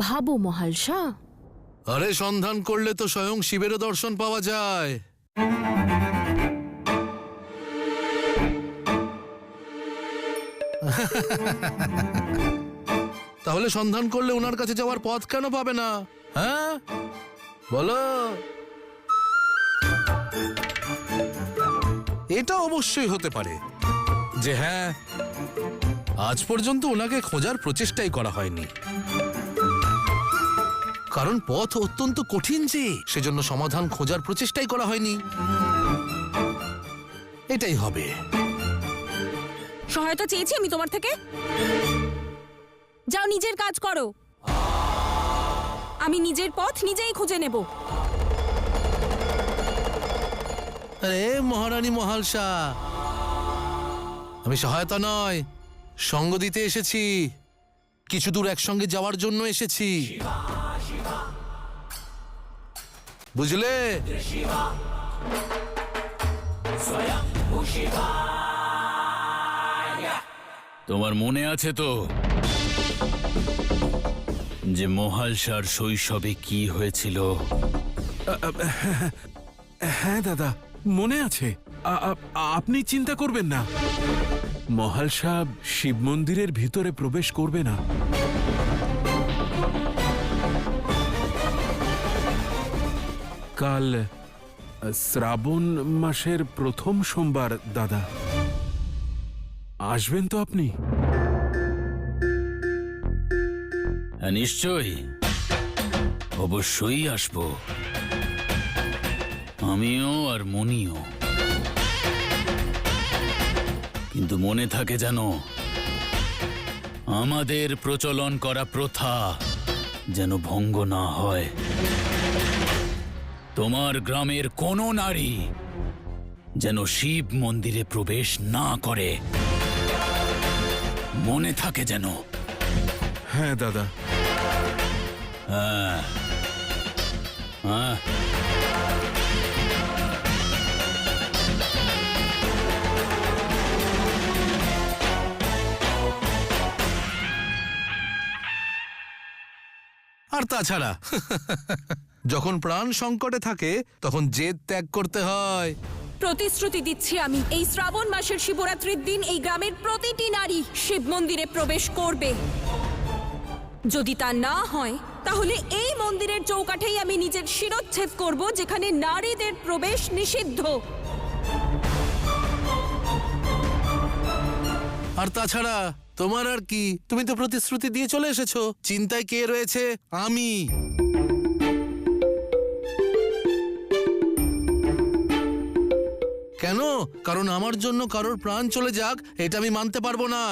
ভাবো মহালসা। আরে সন্ধান করলে তো স্বয়ং শিবেরও দর্শন পাওয়া যায়। তাহলে সন্ধান করলে ওনার কাছে যাওয়ার পথ কেন পাবে না? হ্যাঁ বলো। এটা অবশ্যই হতে পারে যে হ্যাঁ, আজ পর্যন্ত ওনাকে খোঁজার প্রচেষ্টাই করা হয়নি, কারণ পথ অত্যন্ত কঠিন, যে সেজন্য সমাধান খোঁজার প্রচেষ্টাই করা হয়নি। এটাই হবে। সহায়তা চেয়েছি আমি তোমার থেকে, যাও নিজের কাজ করো, আমি নিজের পথ নিজেই খুঁজে নেব। আরে মহারানী মহালসা, আমি সহায়তা নয়, সঙ্গ দিতে এসেছি। কিছু দূর একসঙ্গে যাওয়ার জন্য এসেছি, বুঝলে? তোমার মনে আছে তো যে মহালসার শৈশবে কি হয়েছিল? হ্যাঁ দাদা, মনে আছে। আপনি চিন্তা করবেন না, মহালসা শিব মন্দিরের ভিতরে প্রবেশ করবে না। কাল শ্রাবণ মাসের প্রথম সোমবার দাদা, আসবেন তো আপনি? হ্যাঁ, নিশ্চয়ই, অবশ্যই আসবো, আমিও আর মনিও। কিন্তু মনে থাকে যেন, আমাদের প্রচলন করা প্রথা যেন ভঙ্গ না হয়। তোমার গ্রামের কোনো নারী যেন শিব মন্দিরে প্রবেশ না করে, মনে থাকে যেন। হ্যাঁ দাদা। হ্যাঁ হ্যাঁ, আর তাছাড়া যখন প্রাণ সংকটে থাকে তখন জেদ ত্যাগ করতে হয়। প্রতিশ্রুতি দিচ্ছি আমি, এই শ্রাবণ মাসের শিবরাত্রির দিন এই গ্রামের প্রতিটি নারী শিব মন্দিরে প্রবেশ করবে। যদি তা না হয় তাহলে এই মন্দিরের চৌকাঠেই আমি নিজের শিরচ্ছেদ করব, যেখানে নারীদের প্রবেশ নিষিদ্ধ। আর তাছাড়া তোমার আর কি, তুমি তো প্রতিশ্রুতি দিয়ে চলে এসেছো। চিন্তায় কে রয়েছে? আমি। কেন? কারণ আমার জন্য কারোর প্রাণ চলে যাক এটা আমি মানতে পারবো না।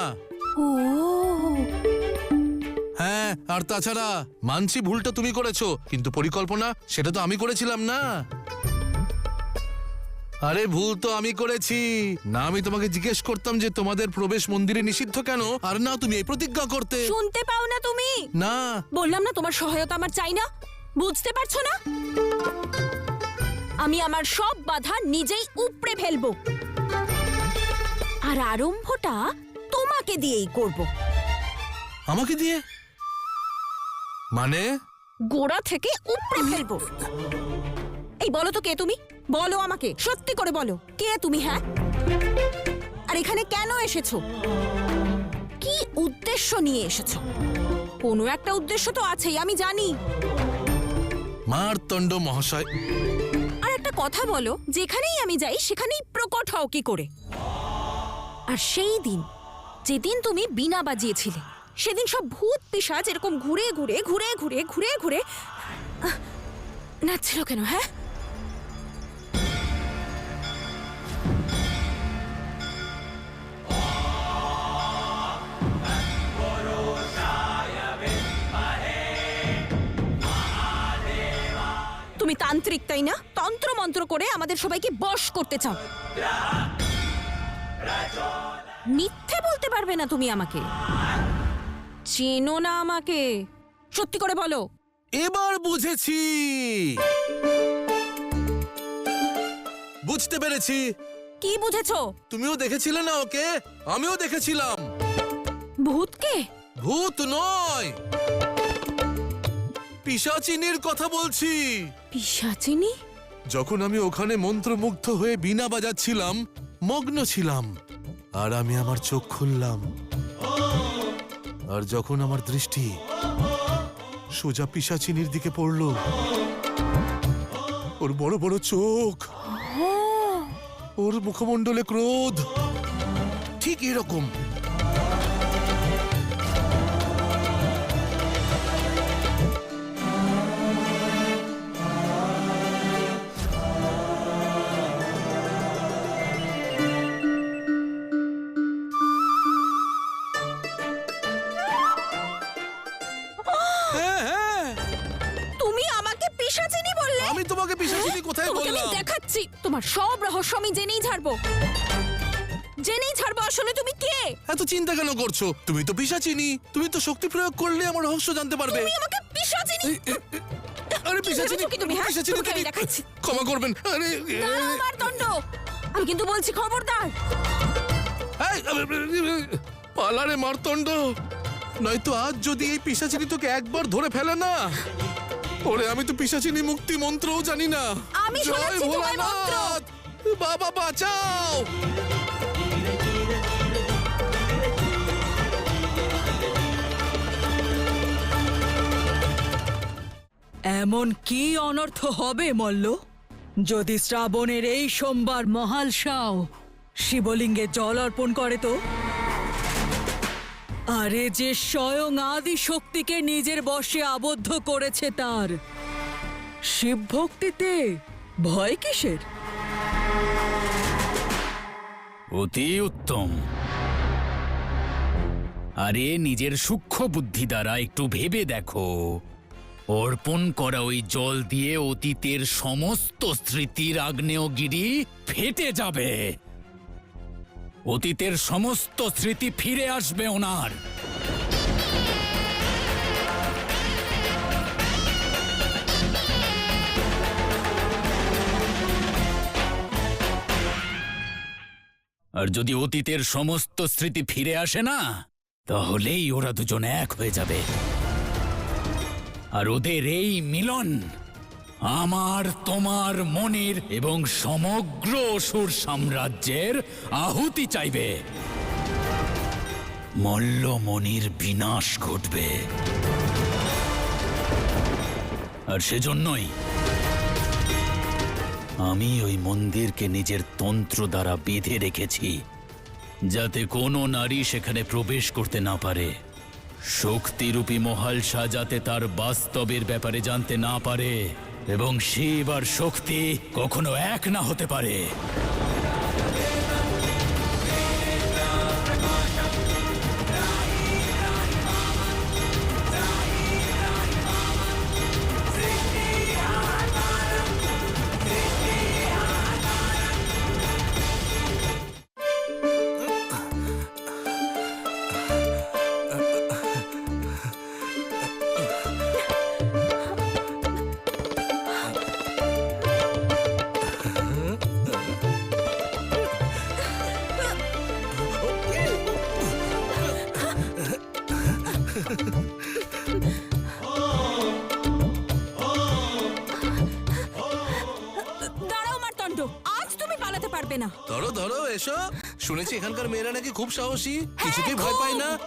হ্যাঁ, আর তাছাড়া মানছি ভুলটা তুমি করেছো, কিন্তু পরিকল্পনা সেটা তো আমি করেছিলাম না। আরে ভুল তো আমি করেছি না, আমি তোমাকে জিজ্ঞেস করতাম যে তোমাদের প্রবেশ মন্দিরে নিষিদ্ধ কেন, আর না তুমি এই প্রতিজ্ঞা করতে। শুনতে পাও না তুমি? না, বললাম না তোমার সহায়তা আমার চাই না, বুঝতে পারছো না? আমি আমার সব বাধা নিজেই উপড়ে ফেলবো, আর আরম্ভটা তোমাকে দিয়েই করব। আমাকে দিয়ে? মানে? গোড়া থেকে উপড়ে ফেলবো। এই বলো তো কে তুমি? বলো আমাকে, সত্যি করে বলো, কে তুমি? হ্যাঁ, আর এখানে কেন এসেছো? কি উদ্দেশ্য নিয়ে এসেছো? কোনো একটা উদ্দেশ্য তো আছেই, আমি জানি। মারতণ্ড মহাশয়, আর একটা কথা বলো, যেখানেই আমি যাই সেখানেই প্রকট হও কি করে? আর সেই দিন, যেদিন তুমি বীণা বাজিয়েছিলে, সেদিন সব ভূত পিশাচ এরকম ঘুরে ঘুরে ঘুরে ঘুরে ঘুরে ঘুরে নাচছিল কেন? হ্যাঁ, তুমি তান্ত্রিক তাই না? তন্ত্র মন্ত্র করে আমাদের সবাইকে বশ করতে চাও। মিথ্যে বলতে পারবে না তুমি আমাকে, চেনো না আমাকে, সত্যি করে বলো। এবার বুঝেছি, বুঝতে পেরেছি। কি বুঝেছো? তুমিও দেখেছিলে না ওকে? আমিও দেখেছিলাম। ভূতকে? ভূত নয়, পিশাচিনীর কথা বলছি। পিশাচিনী? যখন আমি ওখানে মন্ত্রমুগ্ধ হয়ে বীণা বাজাচ্ছিলাম, মগ্ন ছিলাম, আর আমি আমার চোখ খুললাম, আর যখন আমার দৃষ্টি সোজা পিশাচিনীর দিকে পড়ল, ওর বড় বড় চোখ, ওর মুখমণ্ডলে ক্রোধ, ঠিক এরকম। তুমি আমাকে পিশাচিনী বললে? আমি তোমাকে পিশাচিনী কোথায় তোমাকে আমি বললাম? দেখাচ্ছি, তোমার সব রহস্য আমি জেনেই ছাড়বো। জেনেই ছাড়বো আসলে তুমি কে। এত চিন্তা কেন করছো? তুমি তো পিশাচিনী, তুমি তো শক্তি প্রয়োগ করলে আমার রহস্য জানতে পারবে। তুমি আমাকে পিশাচিনী? আরে কি পিশাচিনী, ভেবেছো কি তুমি, হ্যাঁ? পিশাচিনী তোমাকে আমি তুমি- দেখাচ্ছি। ক্ষমা করবেন। আরে দাঁড়াও মারদণ্ড, আমি কিন্তু বলছি খবরদার। এই, পালারে মারতণ্ড, নয়তো আজ যদি এই পিশাচিনী তোকে একবার ধরে ফেলে না, ওরে আমি তো পিশাচিনী মুক্তি মন্ত্রও জানি না। আমি জয় শোনাচ্ছি তোমায় মন্ত্র। ভোলানাথ, বাবা বাঁচাও। এমন কি অনর্থ হবে মল্ল, যদি শ্রাবণের এই সোমবার মহালসাও শিবলিঙ্গে জল অর্পণ করে? তো আরে যে স্বয়ং আদি শক্তিকে নিজের বশে আবদ্ধ করেছে, তার শিব ভক্তিতে ভয় কিসের? অতি উত্তম। আরে নিজের সূক্ষ্ম বুদ্ধি দ্বারা একটু ভেবে দেখো, অর্পণ করা ওই জল দিয়ে অতীতের সমস্ত স্মৃতির আগ্নেয়গিরি ফেটে যাবে। অতীতের সমস্ত স্মৃতি ফিরে আসবে ওনার। আর যদি অতীতের সমস্ত স্মৃতি ফিরে আসে না, তাহলেই ওরা দুজন এক হয়ে যাবে। আর ওদের এই মিলন আমার, তোমার, মনির এবং সমগ্র অসুর সাম্রাজ্যের আহুতি চাইবে। মল্ল মনির বিনাশ ঘটবে। আর সেজন্যই আমি ওই মন্দিরকে নিজের তন্ত্র দ্বারা বেঁধে রেখেছি, যাতে কোনো নারী সেখানে প্রবেশ করতে না পারে। শক্তিরূপী মহালসা যাতে তার বাস্তবের ব্যাপারে জানতে না পারে, এবং শিব আর শক্তি কখনো এক না হতে পারে। দাঁড়াও মারদণ্ড, আজ তুমি পালাতে পারবে না। ধরো ধরো, এসো। শুনেছি এখানকার মেয়েরা নাকি খুব সাহসী, কিছুতেই ভয় পায় না।